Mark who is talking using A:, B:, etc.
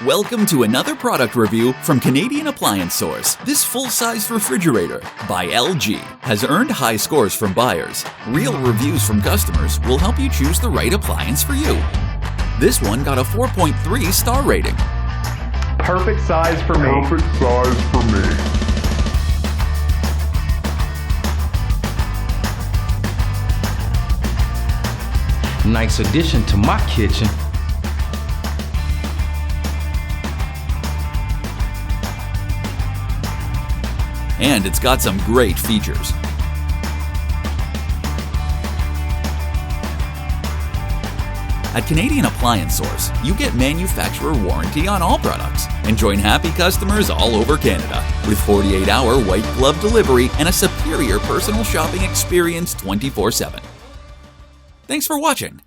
A: Welcome to another product review from Canadian Appliance Source. This full-size refrigerator by LG has earned high scores from buyers. Real reviews from customers will help you choose the right appliance for you. This one got a 4.3 star rating.
B: Perfect size for me.
C: Perfect size for me.
D: Nice addition to my kitchen.
A: And it's got some great features. At Canadian Appliance Source, you get manufacturer warranty on all products and join happy customers all over Canada with 48-hour white glove delivery and a superior personal shopping experience 24/7. Thanks for watching.